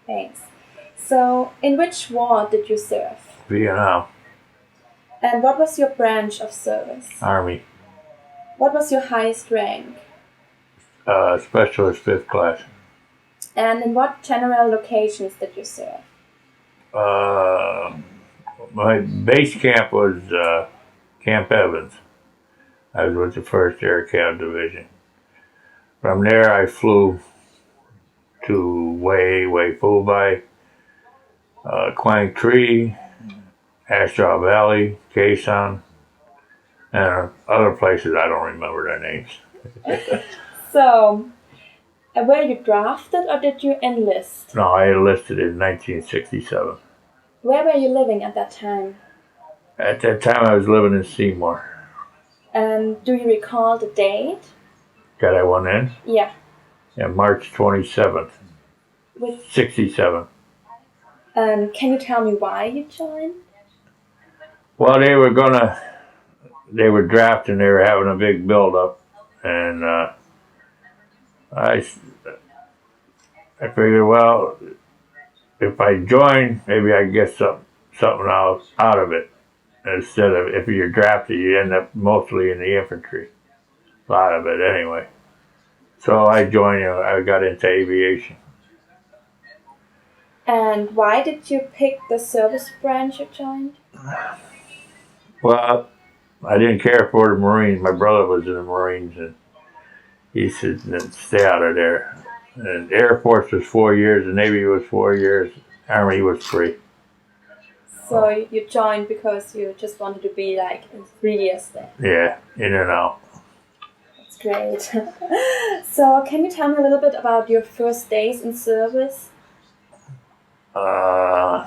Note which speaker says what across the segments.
Speaker 1: Thanks. So, in which war did you serve?
Speaker 2: Vietnam,
Speaker 1: And what was your branch of service?
Speaker 2: Army,
Speaker 1: What was your highest rank?
Speaker 2: Specialist 5th class.
Speaker 1: And in what general locations did you serve?
Speaker 2: My base camp was Camp Evans. I was with the 1st Air Cav Division. From there, I flew to Way Phu Bai, Quang Tri, Ashaw Valley, Khe Sanh, and other places I don't remember their names.
Speaker 1: So, were you drafted or did you enlist?
Speaker 2: No, I enlisted in 1967.
Speaker 1: Where were you living at that time?
Speaker 2: At that time, I was living in Seymour.
Speaker 1: And do you recall the date?
Speaker 2: That I went in?
Speaker 1: Yeah.
Speaker 2: Yeah, March 27th,
Speaker 1: With
Speaker 2: 67.
Speaker 1: Can you tell me why you joined?
Speaker 2: Well, they were drafting, they were having a big build-up, and I figured, well, if I join, maybe I get something else out of it. Instead of, if you're drafted, you end up mostly in the infantry. A lot of it, anyway. So I joined, I got into aviation.
Speaker 1: And why did you pick the service branch you joined?
Speaker 2: Well, I didn't care for the Marines. My brother was in the Marines, and he said, stay out of there. And the Air Force was 4 years, the Navy was 4 years, Army was 3.
Speaker 1: So you joined because you just wanted to be like in 3 years there.
Speaker 2: Yeah, in and out.
Speaker 1: That's great. So can you tell me a little bit about your first days in service?
Speaker 2: I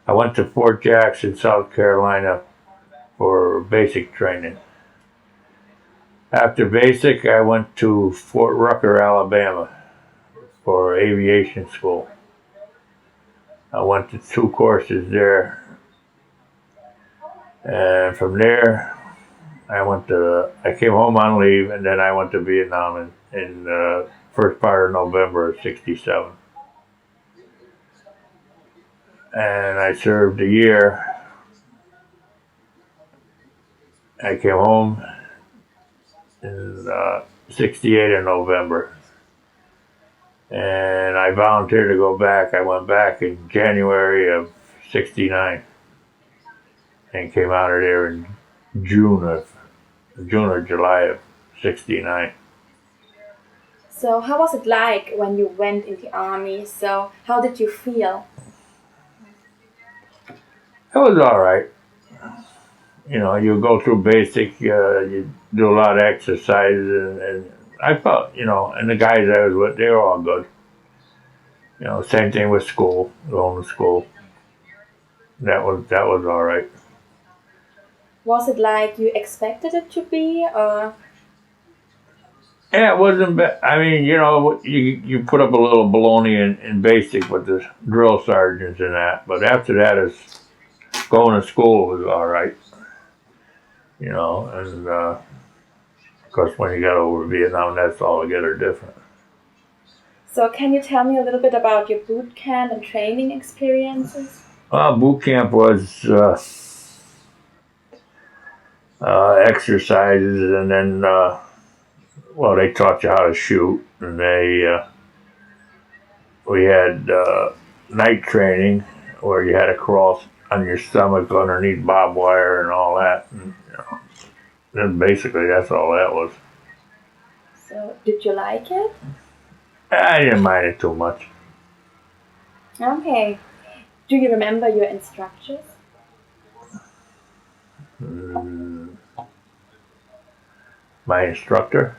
Speaker 2: went to Fort Jackson, South Carolina for basic training. After basic, I went to Fort Rucker, Alabama for aviation school. I went to 2 courses there. And from there, I came home on leave, and then I went to Vietnam in the first part of November of 67. And I served a year. I came home in 68 in November. And I volunteered to go back. I went back in January of 69 and came out of there in June or July of 69.
Speaker 1: So how was it like when you went in the army? So how did you feel?
Speaker 2: It was all right. You know, you go through basic, you do a lot of exercises, and I felt, and the guys I was with, they were all good. Same thing with school, going to school. That was all right.
Speaker 1: Was it like you expected it to be, or?
Speaker 2: Yeah, it wasn't bad. I mean, you put up a little baloney in basic with the drill sergeants and that, but after that, going to school was all right. And of course, when you got over Vietnam, that's altogether different.
Speaker 1: So can you tell me a little bit about your boot camp and training experiences?
Speaker 2: Boot camp was exercises, and then they taught you how to shoot, and we had night training where you had to crawl on your stomach underneath barbed wire and all that. And, then basically that's all that was.
Speaker 1: So did you like it?
Speaker 2: I didn't mind it too much.
Speaker 1: Okay. Do you remember your instructors?
Speaker 2: My instructor?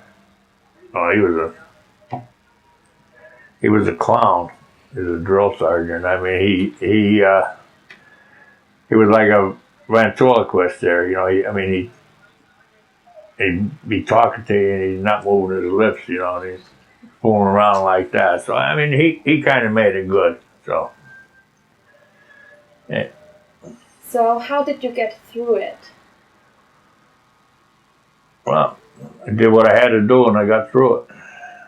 Speaker 2: Oh, he was a clown. He was a drill sergeant. I mean, he was like a ventriloquist there. He'd be talking to you and he's not moving his lips. And he's fooling around like that. So I mean, he kind of made it good. So. Yeah.
Speaker 1: So how did you get through it?
Speaker 2: Well, I did what I had to do and I got through it.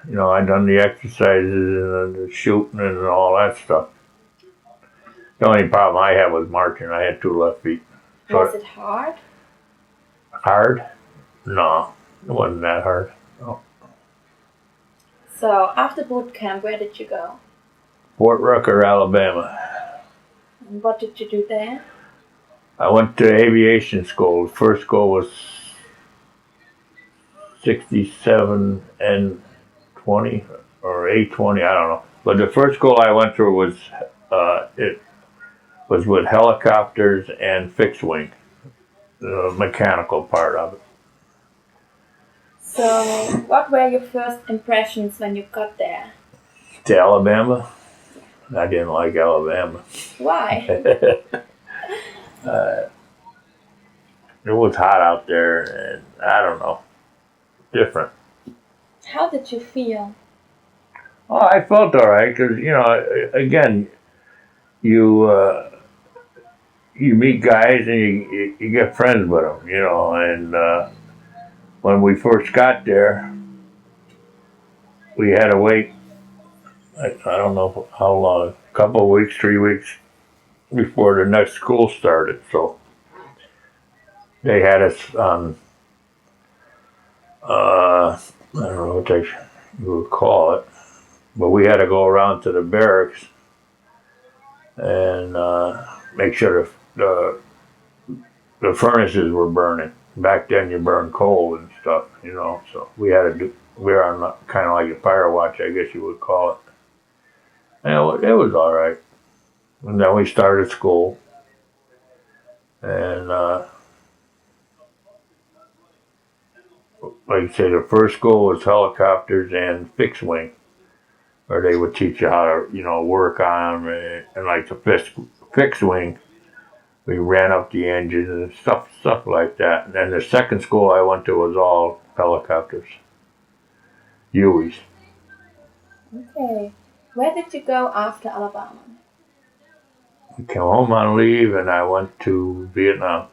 Speaker 2: I done the exercises and the shooting and all that stuff. The only problem I had was marching. I had 2 left feet.
Speaker 1: Was it hard?
Speaker 2: Hard? No, it wasn't that hard. No.
Speaker 1: So after boot camp, where did you go?
Speaker 2: Fort Rucker, Alabama.
Speaker 1: And what did you do there?
Speaker 2: I went to aviation school. First school was 67 and 20 or 820, I don't know. But the first school I went to was it was with helicopters and fixed wing, the mechanical part of it.
Speaker 1: So what were your first impressions when you got there?
Speaker 2: To Alabama, I didn't like Alabama.
Speaker 1: Why?
Speaker 2: It was hot out there, and I don't know, different.
Speaker 1: How did you feel?
Speaker 2: Oh, I felt all right because again, you you meet guys and you get friends with them, and when we first got there, we had to wait. I don't know how long, a couple of weeks, 3 weeks before the next school started. So they had us on, I don't know what you would call it, but we had to go around to the barracks and make sure the furnaces were burning. Back then, you burn coal and stuff, So we had to do. We were on kind of like a fire watch, I guess you would call it. And it was all right. And then we started school, and like I say, the first school was helicopters and fixed wing, where they would teach you how to, work on them. And like the fixed wing, we ran up the engines and stuff like that. And then the second school I went to was all helicopters, Hueys.
Speaker 1: Okay. Where did you go after Alabama?
Speaker 2: I came home on leave and I went to Vietnam.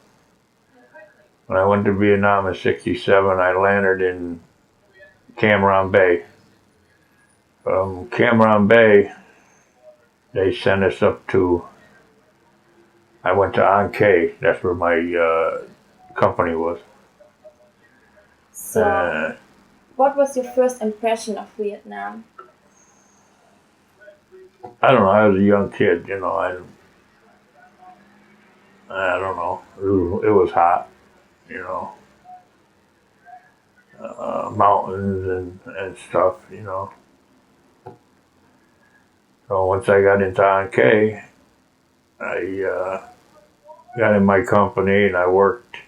Speaker 2: When I went to Vietnam in '67, I landed in Cam Ranh Bay. From Cam Ranh Bay, they sent us up to, I went to An Khê. That's where my company was.
Speaker 1: So, what was your first impression of Vietnam?
Speaker 2: I don't know. I was a young kid, I don't know. It was hot, mountains and stuff. So once I got into An Khê, I got in my company and I worked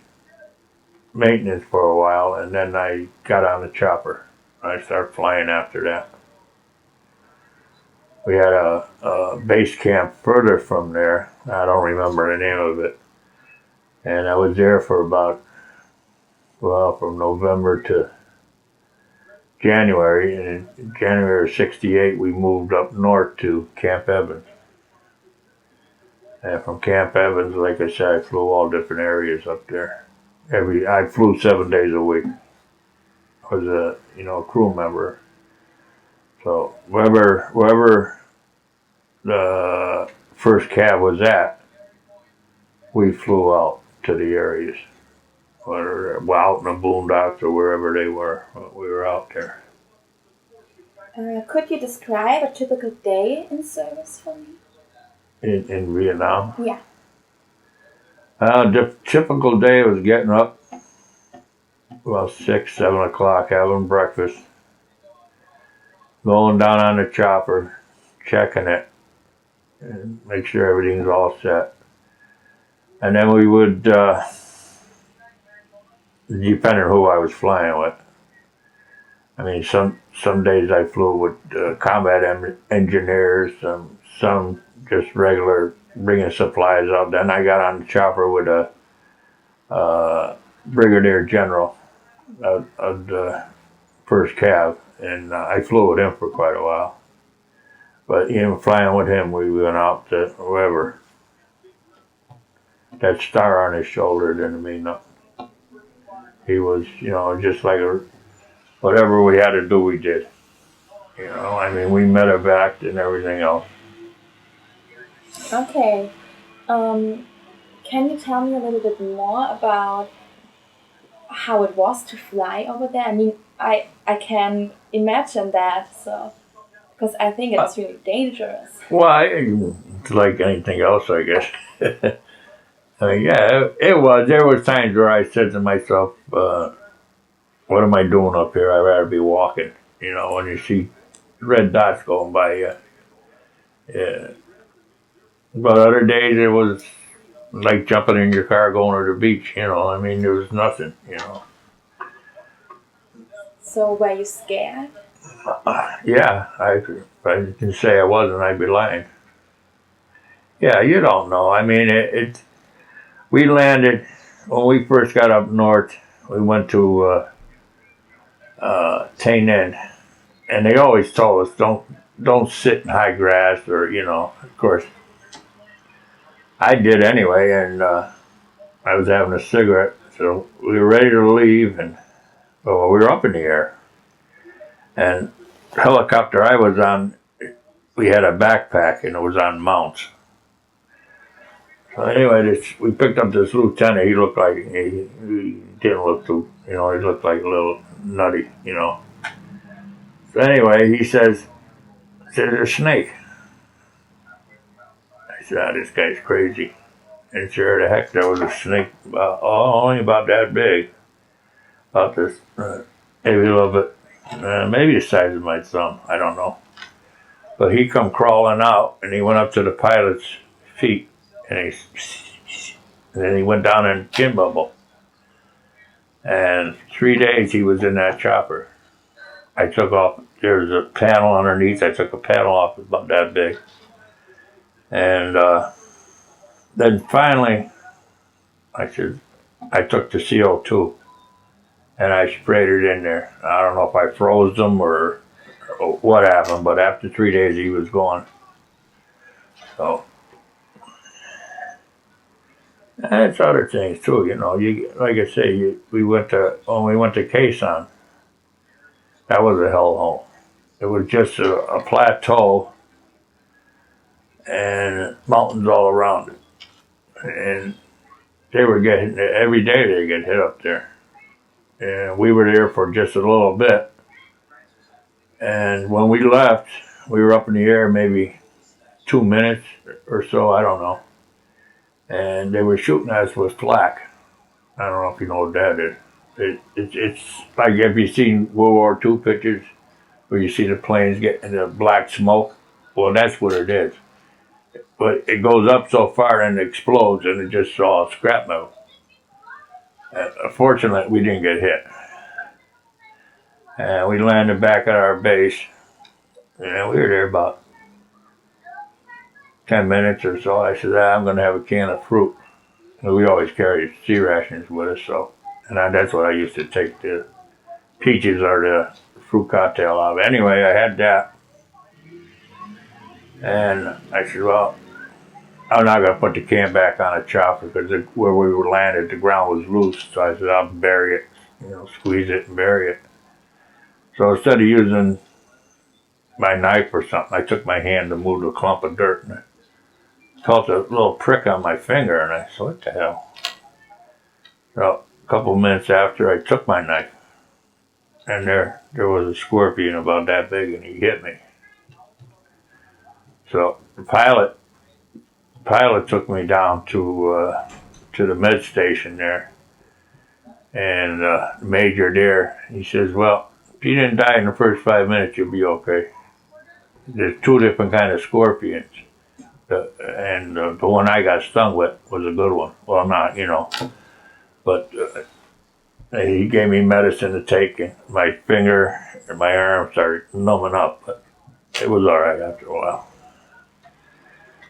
Speaker 2: maintenance for a while, and then I got on the chopper. I started flying after that. We had a base camp further from there. I don't remember the name of it. And I was there for from November to January. And in January of '68, we moved up north to Camp Evans. And from Camp Evans, like I said, I flew all different areas up there. I flew 7 days a week. I was a crew member. So wherever the first cab was at, we flew out to the areas, whether out in the boondocks or wherever they were. We were out there.
Speaker 1: Could you describe a typical day in service for me?
Speaker 2: In Vietnam?
Speaker 1: Yeah.
Speaker 2: The typical day was getting up about 6, 7 o'clock, having breakfast, going down on the chopper, checking it, and make sure everything's all set. And then we would, depending on who I was flying with. I mean, some days I flew with combat engineers, some just regular bringing supplies up. Then I got on the chopper with a brigadier general of the first cab, and I flew with him for quite a while. But even flying with him, we went out to wherever. That star on his shoulder didn't mean nothing. He was, just like whatever we had to do, we did. You know, I mean, we medevaced and everything else.
Speaker 1: Okay. Um, can you tell me a little bit more about how it was to fly over there? I mean, I can imagine that, so because I think
Speaker 2: Uh,
Speaker 1: it's really dangerous.
Speaker 2: well, it's like anything else, I guess. I mean, yeah, it was. There was times where I said to myself, "What am I doing up here? I'd rather be walking." You know, when you see red dots going by you. Yeah. But other days it was like jumping in your car going to the beach. You know, I mean, there was nothing. You know.
Speaker 1: So were you scared?
Speaker 2: Yeah, if I didn't say I wasn't, I'd be lying. Yeah, you don't know. I mean, we landed when we first got up north. We went to Tainan, and they always told us don't sit in high grass or you know. Of course, I did anyway, and I was having a cigarette, so we were ready to leave, and well, we were up in the air, and the helicopter I was on, we had a backpack, and it was on mounts. So anyway, we picked up this lieutenant. He looked like he didn't look too, you know, he looked like a little nutty, you know. So anyway, he says, "There's a snake." I said, "This guy's crazy." And sure the heck, there was a snake, only about that big, about this, maybe a little bit, maybe the size of my thumb. I don't know. But he come crawling out, and he went up to the pilot's feet, and then he went down in chin bubble. And 3 days he was in that chopper. I took off. There was a panel underneath. I took a panel off about that big, and then finally, I said, I took the CO2 and I sprayed it in there. I don't know if I froze them or what happened, but after 3 days he was gone. So and it's other things too, you know. You like I say, we went to when we went to Quezon. That was a hellhole. It was just a plateau and mountains all around it, and they were getting every day they get hit up there. And we were there for just a little bit. And when we left, we were up in the air maybe 2 minutes or so. I don't know. And they were shooting us with flak. I don't know if you know what that is. It's like have you seen World War II pictures where you see the planes getting the black smoke? Well, that's what it is. But it goes up so far and it explodes, and it just all scrap metal. Fortunately, we didn't get hit. And we landed back at our base, and we were there about 10 minutes or so. I said, I'm going to have a can of fruit. And we always carry sea rations with us, so. And that's what I used to take the peaches or the fruit cocktail out of. Anyway, I had that. And I said, well, I'm not going to put the can back on a chopper because where we were landed, the ground was loose. So I said, I'll bury it, you know, squeeze it and bury it. So instead of using my knife or something, I took my hand to move the clump of dirt, and I felt a little prick on my finger, and I said, what the hell? So a couple of minutes after, I took my knife, and there was a scorpion about that big, and he hit me. So the pilot took me down to the med station there, and the major there, he says, well, if you didn't die in the first 5 minutes, you'll be okay. There's two different kind of scorpions. And the one I got stung with was a good one. Well, not, you know, but he gave me medicine to take, and my finger and my arm started numbing up, but it was all right after a while.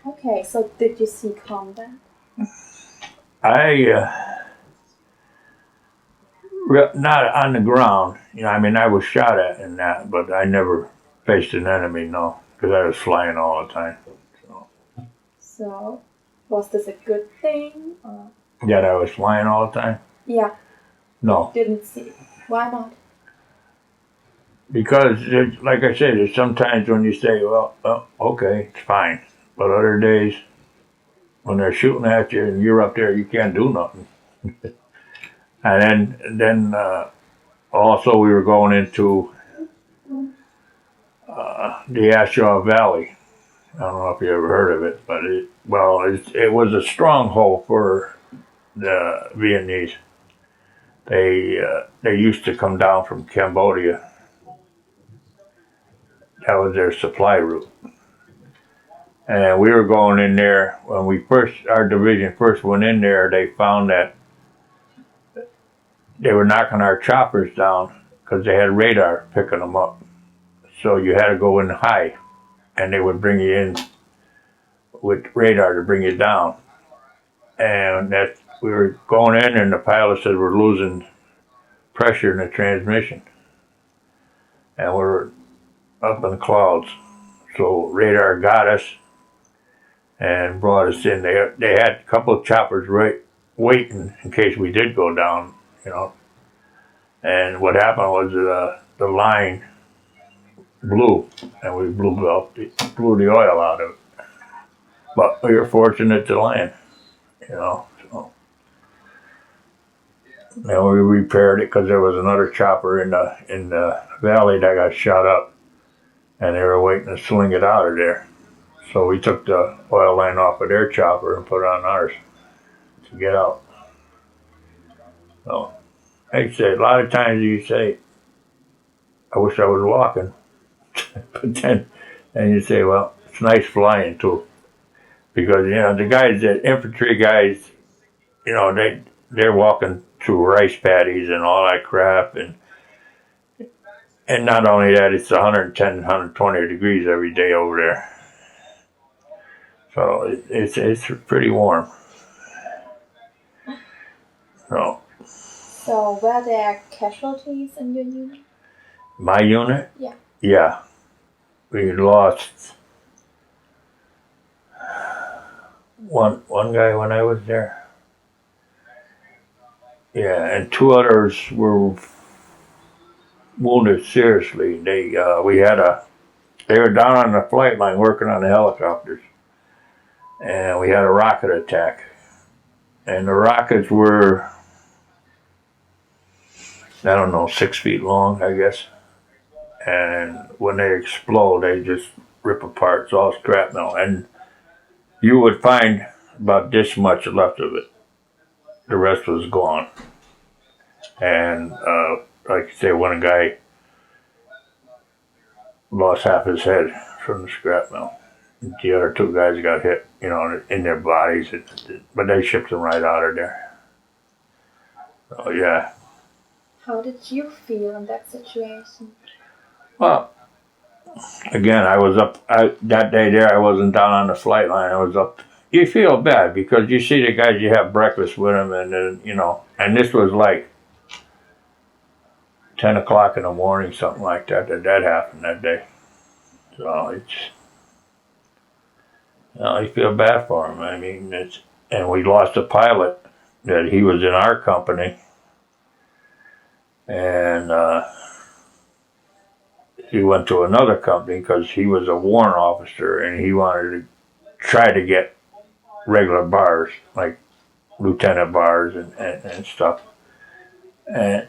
Speaker 1: Okay, so did you see combat?
Speaker 2: I not on the ground, you know. I mean, I was shot at in that, but I never faced an enemy, no, because I was flying all the time. So.
Speaker 1: So, was this a good thing? Or?
Speaker 2: That I was flying all the time?
Speaker 1: Yeah.
Speaker 2: No.
Speaker 1: Didn't see. Why not?
Speaker 2: because like I said, there's sometimes when you say, well, okay, it's fine, but other days when they're shooting at you and you're up there, you can't do nothing. And then also we were going into the Ashaw Valley. I don't know if you ever heard of it, but it was a stronghold for the Vietnamese. They used to come down from Cambodia. That was their supply route. And we were going in there when our division first went in there. They found that they were knocking our choppers down because they had radar picking them up. So you had to go in high, and they would bring you in with radar to bring you down. And that we were going in, and the pilot said we're losing pressure in the transmission, and we're up in the clouds. So radar got us and brought us in. They had a couple of choppers right waiting in case we did go down, you know. And what happened was the line blew, and we blew the oil out of it. But we were fortunate to land, you know. So, and we repaired it because there was another chopper in the valley that got shot up, and they were waiting to sling it out of there. So we took the oil line off of their chopper and put it on ours to get out. So, like I say, a lot of times you say, I wish I was walking. But then you say, well, it's nice flying too. Because, the guys, the infantry guys, they're walking through rice paddies and all that crap. And not only that, it's 110, 120 degrees every day over there. So it's pretty warm. So
Speaker 1: So were there casualties in your unit?
Speaker 2: my unit?
Speaker 1: Yeah.
Speaker 2: Yeah. We lost one guy when I was there. Yeah, and two others were wounded seriously. They were down on the flight line working on the helicopters, and we had a rocket attack. And the rockets were, I don't know, 6 feet long, I guess. And when they explode, they just rip apart. It's all shrapnel, and you would find about this much left of it. The rest was gone. And like I say, one guy lost half his head from the shrapnel. The other two guys got hit, in their bodies, but they shipped them right out of there. So yeah.
Speaker 1: How did you feel in that situation?
Speaker 2: Well, again, I was up that day there. I wasn't down on the flight line. I was up. You feel bad because you see the guys, you have breakfast with them, and then and this was like 10 o'clock in the morning, something like that. That happened that day. So you feel bad for him. I mean, and we lost a pilot that he was in our company, and he went to another company because he was a warrant officer and he wanted to try to get regular bars, like lieutenant bars and stuff. And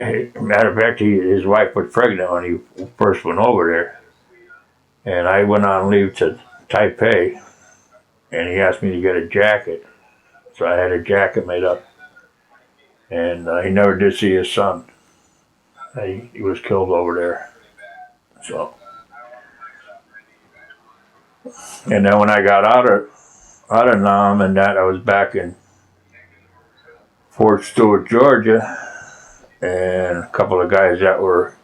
Speaker 2: matter of fact, his wife was pregnant when he first went over there. And I went on leave to Taipei, and he asked me to get a jacket. So I had a jacket made up. And he never did see his son. He was killed over there. So, and then when I got out of Nam and that, I was back in Fort Stewart, Georgia, and a couple of guys that were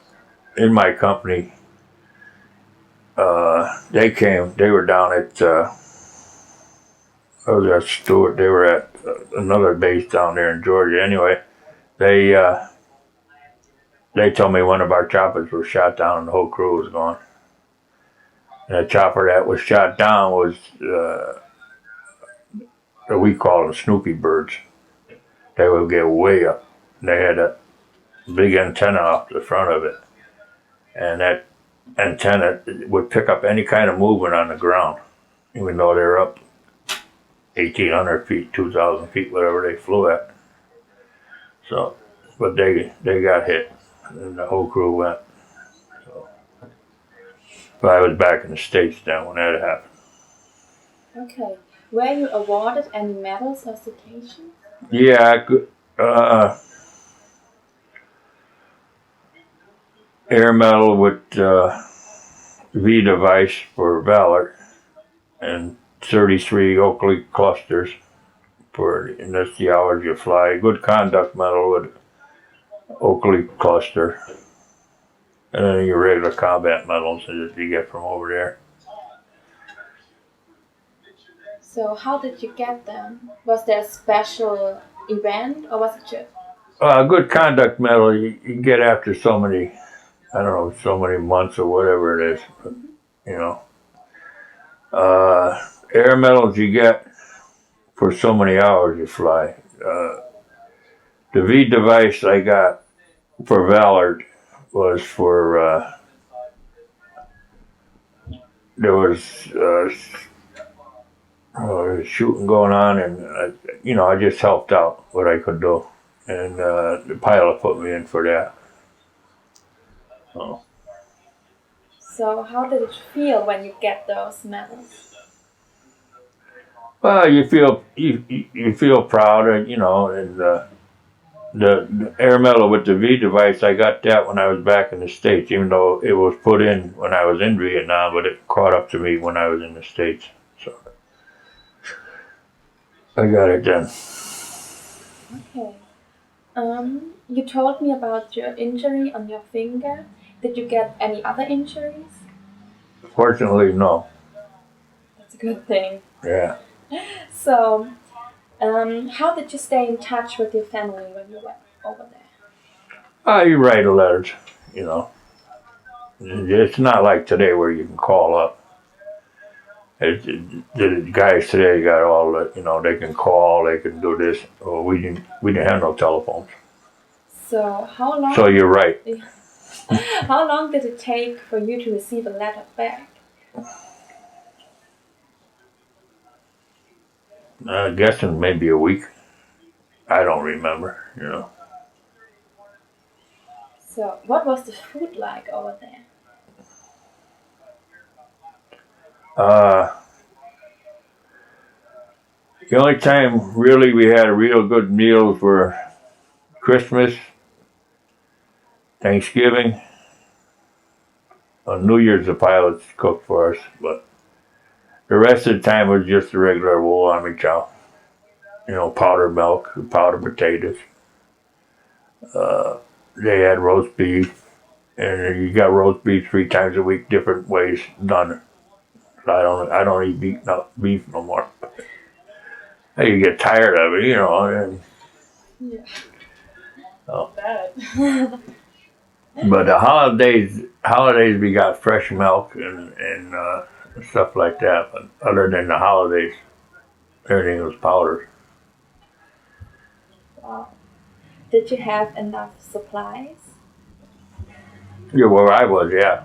Speaker 2: in my company, they were down at, I was at Stewart, they were at another base down there in Georgia. Anyway, they told me one of our choppers was shot down and the whole crew was gone. And the chopper that was shot down was, we call them Snoopy birds. They would get way up. They had big antenna off the front of it, and that antenna would pick up any kind of movement on the ground, even though they're up 1,800 feet, 2,000 feet, whatever they flew at. So, but they got hit, and the whole crew went. So, but I was back in the States then when that happened.
Speaker 1: Okay. Were you awarded any medals or citations?
Speaker 2: Yeah, I could, air medal with V device for valor, and 33 Oakley clusters for, and that's the hours you fly. Good conduct medal with Oakley cluster, and then your regular combat medals that you get from over there.
Speaker 1: So how did you get them? Was there a special event or was it just?
Speaker 2: Good conduct medal you get after so many, I don't know, so many months or whatever it is. But, you know, air medals you get for so many hours you fly. The V device I got for Valor was for there was shooting going on, and I just helped out what I could do, and the pilot put me in for that. So.
Speaker 1: So how did it feel when you get those medals?
Speaker 2: Well, you feel proud, and the air medal with the V device, I got that when I was back in the States, even though it was put in when I was in Vietnam, but it caught up to me when I was in the States. So I got it then.
Speaker 1: Okay. You told me about your injury on your finger. Did you get any other injuries?
Speaker 2: Fortunately, no.
Speaker 1: That's a good thing.
Speaker 2: Yeah.
Speaker 1: So, how did you stay in touch with your family when you went over there?
Speaker 2: You write letters, you know. It's not like today where you can call up. The guys today got all the, they can call, they can do this. Well, we didn't have no telephones.
Speaker 1: So how long?
Speaker 2: So you're right.
Speaker 1: How long did it take for you to receive a letter back?
Speaker 2: I'm guessing maybe a week. I don't remember,
Speaker 1: So what was the food like over there?
Speaker 2: The only time really we had a real good meals were Christmas, Thanksgiving. On New Year's the pilots cooked for us, but the rest of the time was just the regular Wool Army chow. Powdered milk, powdered potatoes. They had roast beef, and you got roast beef 3 times a week, different ways done. I don't eat beef no more. You get tired of it, And,
Speaker 1: Yeah.
Speaker 2: Oh.
Speaker 1: Bad.
Speaker 2: But the holidays we got fresh milk and stuff like that. But other than the holidays, everything was powdered.
Speaker 1: Wow. Did you have enough supplies?
Speaker 2: Yeah, where I was, yeah.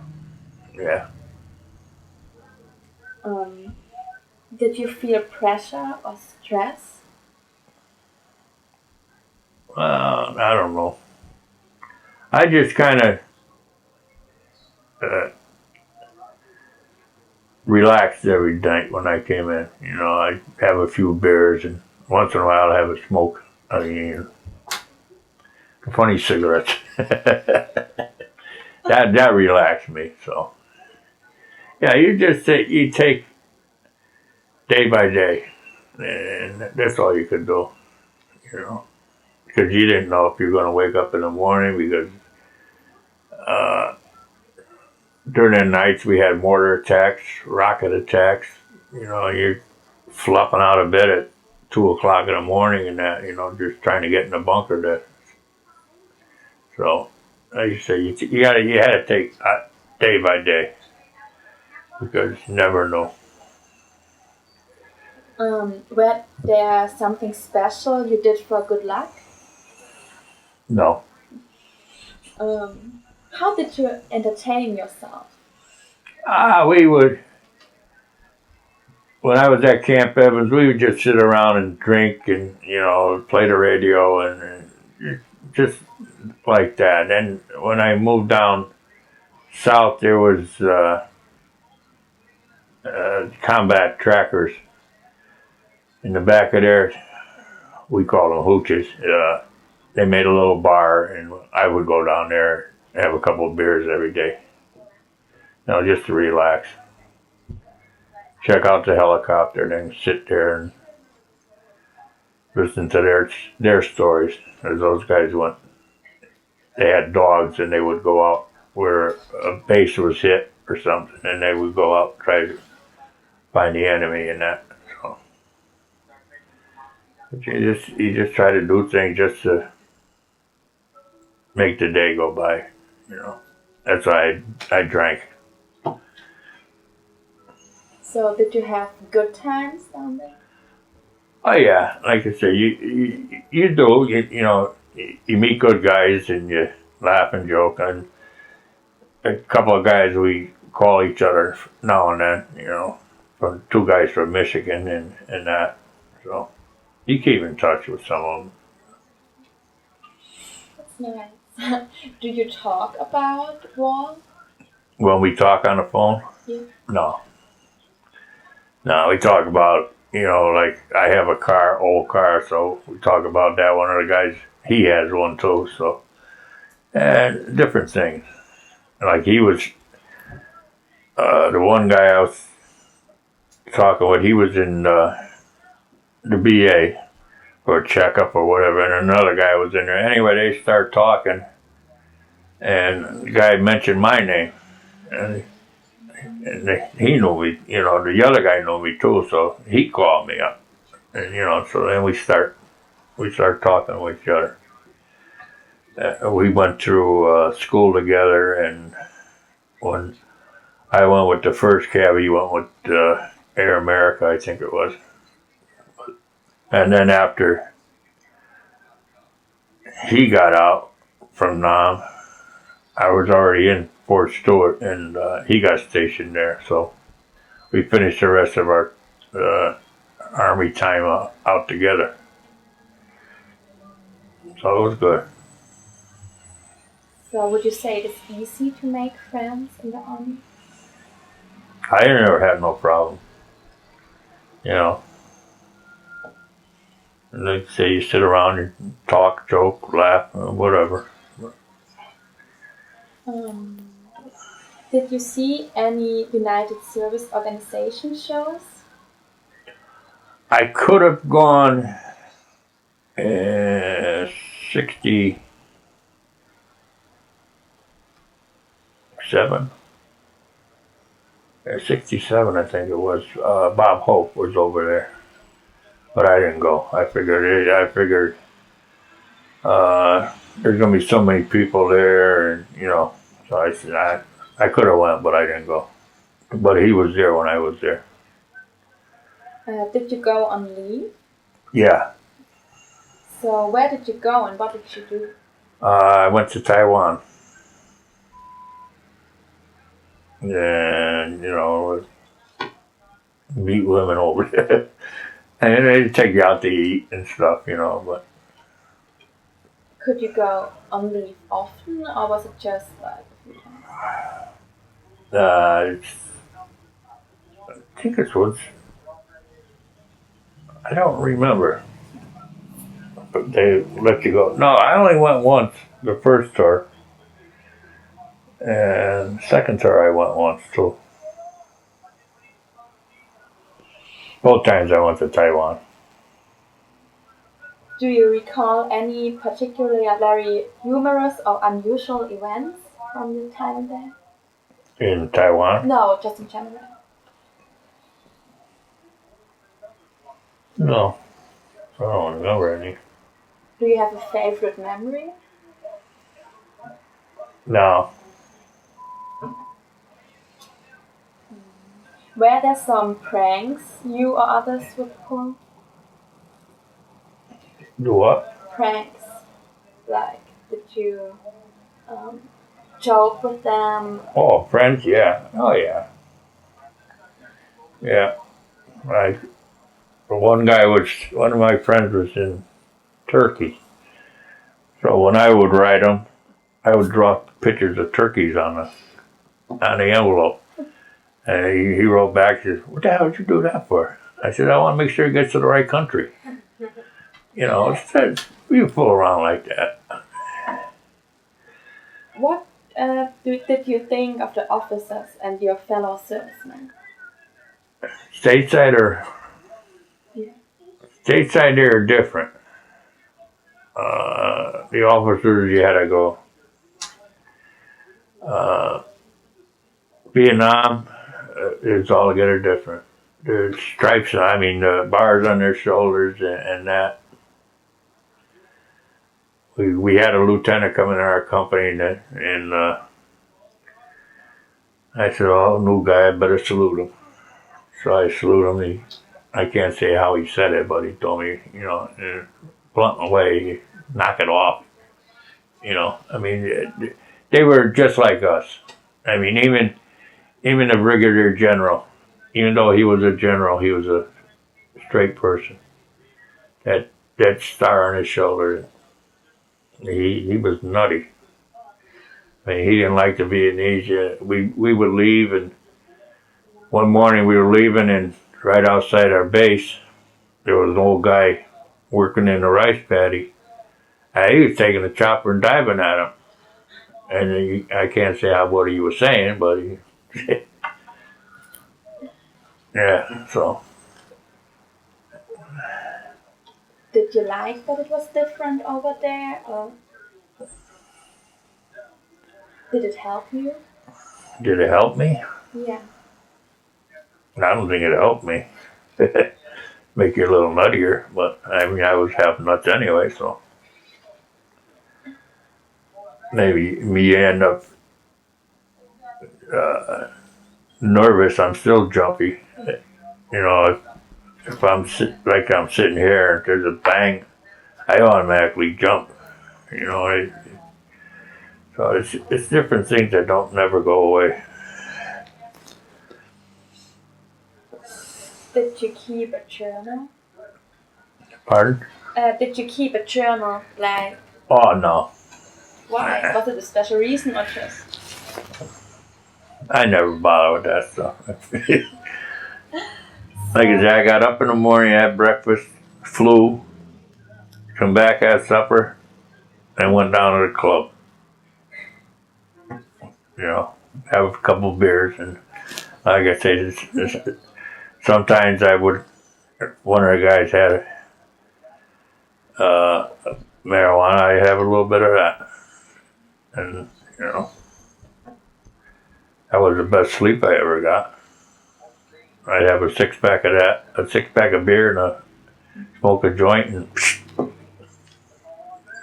Speaker 1: Did you feel pressure or stress?
Speaker 2: I don't know. I just kind of relaxed every night when I came in. I have a few beers, and once in a while I have a smoke. I mean, funny cigarettes. that relaxed me. So yeah, you take day by day, and that's all you could do. Because you didn't know if you're going to wake up in the morning. Because during the nights we had mortar attacks, rocket attacks. You're flopping out of bed at 2 o'clock in the morning, and that just trying to get in the bunker. So like you say, you had to take day by day because you never know.
Speaker 1: Were there something special you did for good luck?
Speaker 2: No.
Speaker 1: How did you entertain yourself?
Speaker 2: We would, when I was at Camp Evans, we would just sit around and drink and, play the radio and just like that. And when I moved down south, there was combat trackers in the back of there. We called them hooches. They made a little bar, and I would go down there and have a couple of beers every day, just to relax. Check out the helicopter, then sit there and listen to their stories. As those guys went, they had dogs, and they would go out where a base was hit or something, and they would go out and try to find the enemy and that. So you just try to do things just to make the day go by. That's why I drank.
Speaker 1: So did you have good times down there?
Speaker 2: Oh yeah, like I say, you do. You meet good guys and you laugh and joke. And a couple of guys we call each other now and then. From two guys from Michigan and that. So you keep in touch with some of them.
Speaker 1: That's nice. Do you talk about war?
Speaker 2: When we talk on the phone,
Speaker 1: Yeah.
Speaker 2: no, we talk about like I have a old car, so we talk about that. One of the guys, he has one too, so and different things. Like he was the one guy I was talking with. He was in the BA for a checkup or whatever, and another guy was in there. Anyway, they start talking, and the guy mentioned my name, and he knew me. The other guy knew me too, so he called me up, and so then we start talking with each other. We went through school together, and when I went with the first cab, he went with Air America, I think it was. And then after he got out from Nam, I was already in Fort Stewart, and he got stationed there. So we finished the rest of our Army time out together. So it was good.
Speaker 1: So would you say it is easy to make friends in the army?
Speaker 2: I never had no problem. You know, and like say you sit around and talk, joke, laugh, whatever.
Speaker 1: Um, did you see any United Service Organization shows?
Speaker 2: I could have gone 67 67, I think it was. Bob Hope was over there, but I didn't go. I figured there's gonna be so many people there, and so I said I could have went, but I didn't go. But he was there when I was there.
Speaker 1: Did you go on leave?
Speaker 2: Yeah,
Speaker 1: So where did you go and what did you do?
Speaker 2: I went to Taiwan, and meet women over there, and they take you out to eat and stuff, but.
Speaker 1: Could you go on leave often or was it just like a few times?
Speaker 2: I think it was. I don't remember. But they let you go. No, I only went once. The first tour, and second tour I went once too. Both times I went to Taiwan.
Speaker 1: Do you recall any particularly very humorous or unusual events from your time there?
Speaker 2: In Taiwan?
Speaker 1: No, just in general.
Speaker 2: No, I don't remember any.
Speaker 1: Do you have a favorite memory?
Speaker 2: No.
Speaker 1: Were there some pranks you or others would pull?
Speaker 2: Do what?
Speaker 1: Pranks. Like, did you um, joke with them?
Speaker 2: Oh, friends, yeah. Oh, yeah. Yeah. I, one of my friends was in Turkey. So when I would write him, I would draw pictures of turkeys on the envelope. And he wrote back, he says, "What the hell did you do that for?" I said, "I want to make sure it gets to the right country." You know, we fool around like that.
Speaker 1: What did you think of the officers and your fellow servicemen?
Speaker 2: Stateside or
Speaker 1: Yeah.
Speaker 2: stateside, they're different. The officers, you had to go. Uh, Vietnam is altogether different. There's stripes, I mean, bars on their shoulders and that. We had a lieutenant come in our company and I said, "Oh, new guy, I better salute him." So I salute him. I can't say how he said it, but he told me, you know, in a blunt way, knock it off. You know, I mean, they were just like us. I mean, even the brigadier general, even though he was a general, he was a straight person. That star on his shoulder, he was nutty. I mean, he didn't like the Vietnamese. We would leave, and one morning we were leaving, and right outside our base, there was an old guy working in the rice paddy. He was taking a chopper and diving at him. And I can't say what he was saying, but yeah, so.
Speaker 1: Did you like that it was different over there, or did it help you?
Speaker 2: Did it help me?
Speaker 1: Yeah.
Speaker 2: I don't think it helped me. Make you a little nuttier, but I mean, I was half nuts anyway, so maybe me end up uh, nervous. I'm still jumpy. You know, if like I'm sitting here and there's a bang, I automatically jump. You know, so it's different things that don't never go away.
Speaker 1: Did you keep a journal?
Speaker 2: Pardon?
Speaker 1: Did you keep a journal? Like,
Speaker 2: Oh no,
Speaker 1: why? Was it a special reason or just?
Speaker 2: I never bother with that stuff. Like I said, I got up in the morning, had breakfast, flew, come back, had supper, and went down to the club. You know, have a couple of beers, and like I say, sometimes I would. One of the guys had uh, marijuana. I have a little bit of that, and you know, that was the best sleep I ever got. I'd have a six pack of that, a six pack of beer, and smoke a joint,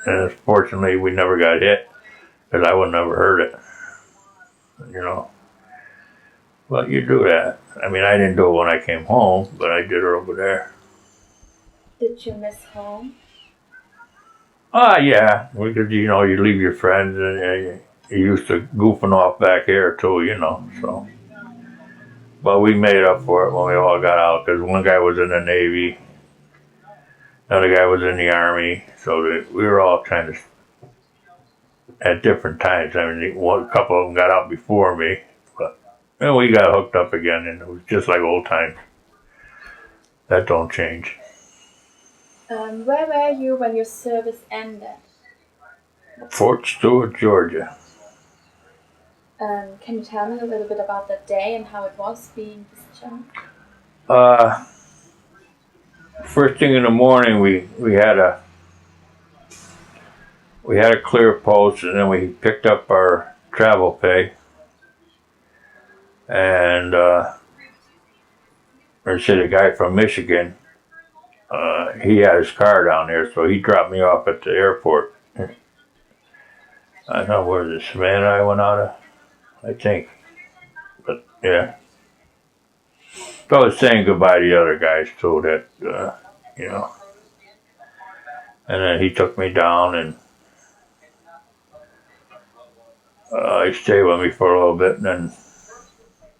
Speaker 2: and fortunately, we never got hit because I would never hurt it. You know. Well, you do that. I mean, I didn't do it when I came home, but I did it over there.
Speaker 1: Did you miss home?
Speaker 2: Ah, yeah, because you know you leave your friends and you used to goofing off back here too, you know. So, but we made up for it when we all got out because one guy was in the Navy, another guy was in the Army, so we were all kind of at different times. I mean, a couple of them got out before me, but and we got hooked up again, and it was just like old times. That don't change.
Speaker 1: Where were you when your service ended?
Speaker 2: Fort Stewart, Georgia.
Speaker 1: Can you tell me a little bit about that day and how it was being discharged?
Speaker 2: Uh, First thing in the morning, we had a clear post, and then we picked up our travel pay, and there's a guy from Michigan. He had his car down there, so he dropped me off at the airport. I don't know where the Savannah I went out of, I think, but yeah. So I was saying goodbye to the other guys too. That you know, and then he took me down, and He stayed with me for a little bit, and then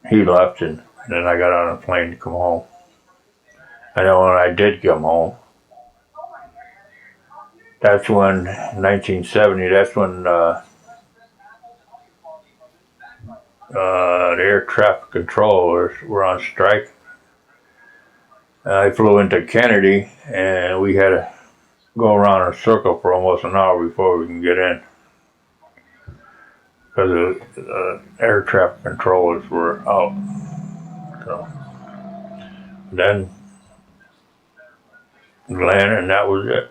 Speaker 2: he left, and then I got on a plane to come home. And then when I did come home, that's when 1970. That's when the air traffic controllers were on strike. I flew into Kennedy, and we had to go around in a circle for almost an hour before we can get in, because the air traffic controllers were out. So then landed, and that was it.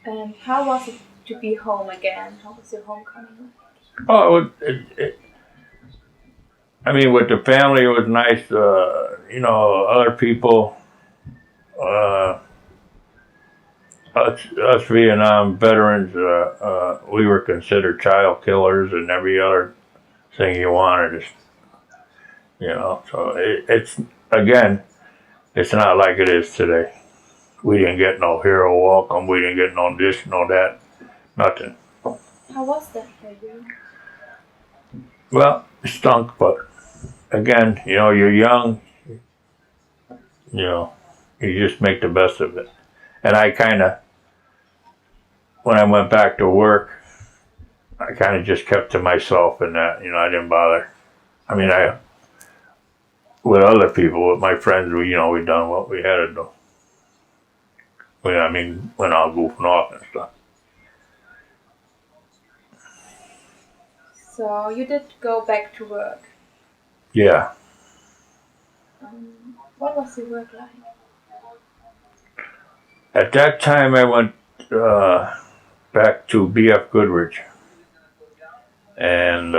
Speaker 1: And how was it to be home again? How was your homecoming?
Speaker 2: Oh, I mean, with the family, it was nice. Other people, uh, us Vietnam veterans, we were considered child killers and every other thing you wanted. So it's again, it's not like it is today. We didn't get no hero welcome. We didn't get no this, no that, nothing.
Speaker 1: How was that for you?
Speaker 2: Well, it stunk, but again, you're young. You know, you just make the best of it. And I kind of, when I went back to work, I kind of just kept to myself and that, I didn't bother. I mean, with other people, with my friends, we done what we had to do. Went out goofing off and stuff.
Speaker 1: So you did go back to work.
Speaker 2: Yeah.
Speaker 1: What was your work like?
Speaker 2: At that time, I went back to BF Goodrich. And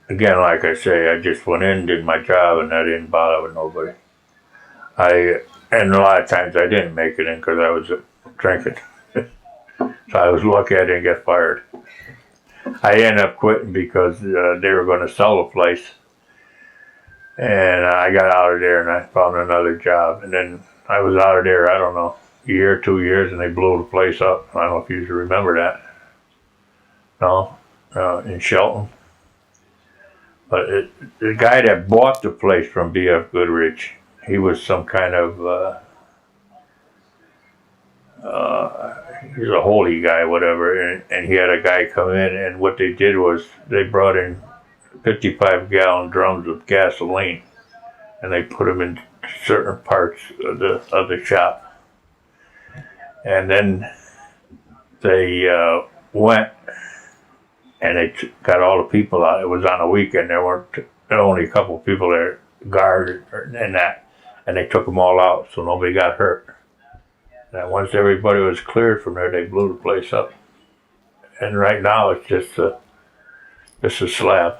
Speaker 2: again, like I say, I just went in, did my job, and I didn't bother with nobody. And a lot of times I didn't make it in because I was drinking. So I was lucky I didn't get fired. I ended up quitting because they were going to sell the place. And I got out of there and I found another job. And then I was out of there, I don't know, a year, 2 years, and they blew the place up. I don't know if you remember that. No? In Shelton. But the guy that bought the place from B.F. Goodrich, he was some kind of, he was a holy guy, whatever, and he had a guy come in, and what they did was they brought in 55-gallon drums of gasoline, and they put them in certain parts of the shop. And then they went and they got all the people out. It was on a weekend. There were only a couple of people there, guard and that, and they took them all out so nobody got hurt. And once everybody was cleared from there, they blew the place up. And right now it's just a slab.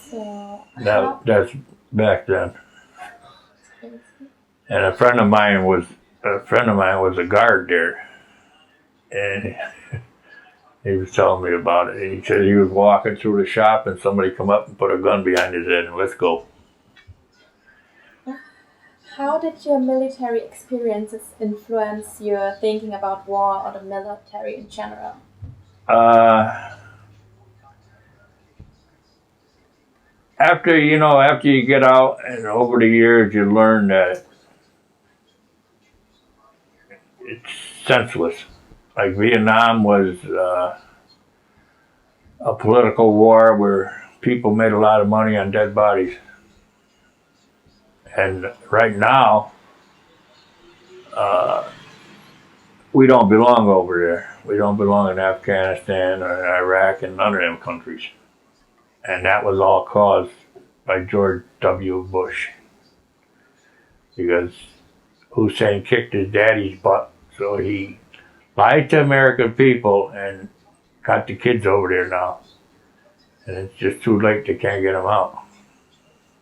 Speaker 1: So
Speaker 2: That's back then. And a friend of mine was a guard there, and he was telling me about it. He said he was walking through the shop and somebody come up and put a gun behind his head and let's go.
Speaker 1: How did your military experiences influence your thinking about war or the military in general?
Speaker 2: After you get out and over the years you learn that it's senseless. Like Vietnam was a political war where people made a lot of money on dead bodies. And right now, we don't belong over there. We don't belong in Afghanistan or Iraq and none of them countries. And that was all caused by George W. Bush. Because Hussein kicked his daddy's butt, so he lied to American people and got the kids over there now. And it's just too late, they can't get them out.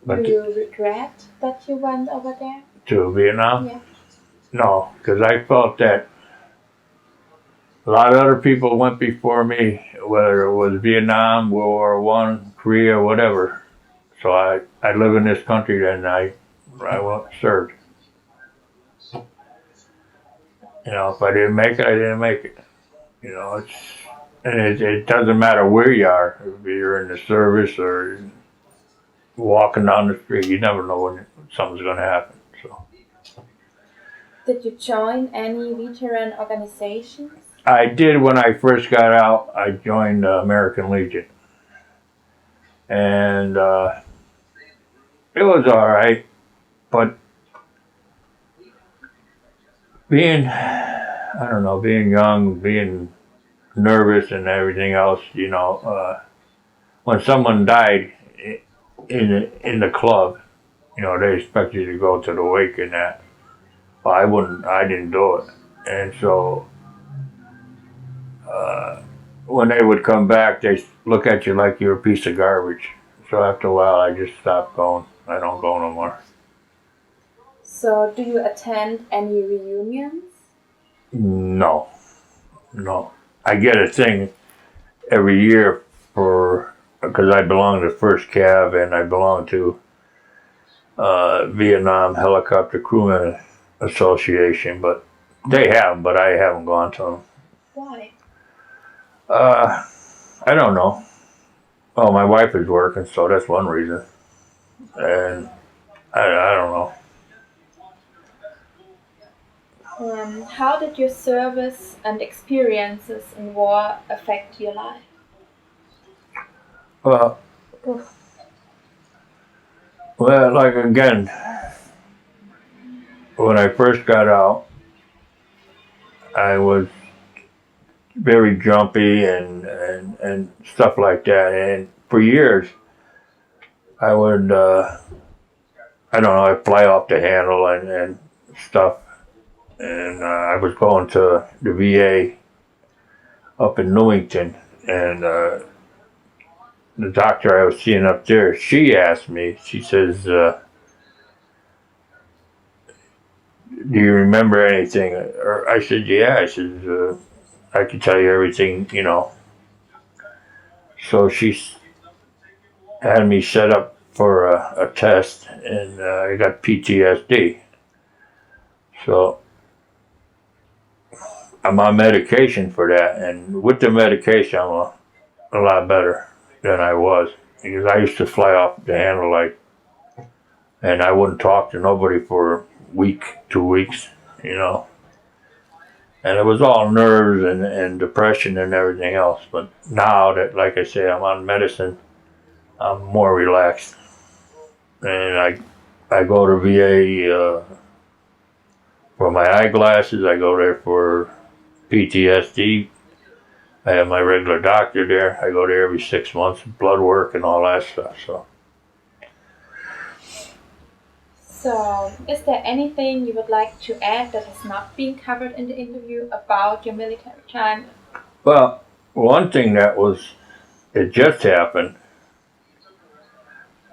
Speaker 1: But do you regret that you went over there?
Speaker 2: To Vietnam?
Speaker 1: Yeah.
Speaker 2: No, because I felt that a lot of other people went before me, whether it was Vietnam, World War I, Korea, whatever. So I live in this country and I served. You know, if I didn't make it, I didn't make it. You know, it doesn't matter where you are. If you're in the service or walking down the street, you never know when something's going to happen. So
Speaker 1: Did you join any veteran organizations?
Speaker 2: I did when I first got out. I joined the American Legion, and it was all right. But I don't know, being young, being nervous, and everything else, you know, when someone died in the club, you know, they expect you to go to the wake and that. Well, I didn't do it, and so when they would come back, they look at you like you're a piece of garbage. So after a while, I just stopped going. I don't go no more.
Speaker 1: So, do you attend any reunions?
Speaker 2: No, no. I get a thing every year for because I belong to First Cav and I belong to Vietnam Helicopter Crewmen Association, but they have them, but I haven't gone to them.
Speaker 1: Why?
Speaker 2: Uh, I don't know. Oh, my wife is working, so that's one reason. And I don't know.
Speaker 1: How did your service and experiences in war affect your life?
Speaker 2: Well, well, like again, when I first got out, I was very jumpy and stuff like that. And for years, I would, I don't know, I'd fly off the handle and stuff. And I was going to the VA up in Newington, and the doctor I was seeing up there, she asked me, she says, do you remember anything? Or I said, yeah. I said, I can tell you everything, you know. So she had me set up for a test, and I got PTSD. So I'm on medication for that, and with the medication, I'm a lot better than I was because I used to fly off the handle like, and I wouldn't talk to nobody for a week, 2 weeks, you know. And it was all nerves and depression and everything else. But now that, like I say, I'm on medicine, I'm more relaxed. And I go to VA for my eyeglasses. I go there for PTSD. I have my regular doctor there. I go there every 6 months, blood work and all that stuff.
Speaker 1: So, is there anything you would like to add that has not been covered in the interview about your military time?
Speaker 2: Well, one thing it just happened.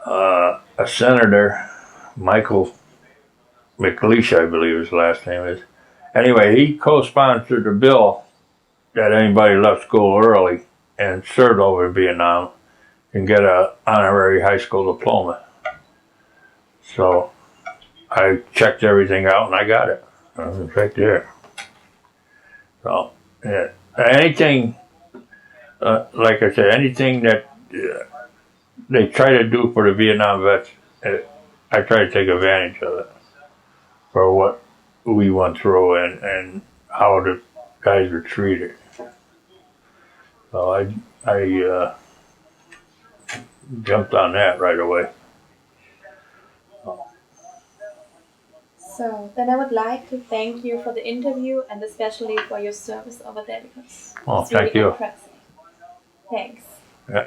Speaker 2: A senator, Michael McLeish, I believe his last name is. Anyway, he co-sponsored a bill that anybody left school early and served over in Vietnam can get an honorary high school diploma. So I checked everything out and I got it. I was right there. So yeah. Anything, like I said, anything that they try to do for the Vietnam vets, I try to take advantage of it for what we went through and how the guys were treated. So I jumped on that right away.
Speaker 1: So, then I would like to thank you for the interview and especially for your service over there because
Speaker 2: Oh,
Speaker 1: it's really
Speaker 2: thank you.
Speaker 1: impressive. Thanks.
Speaker 2: Yeah.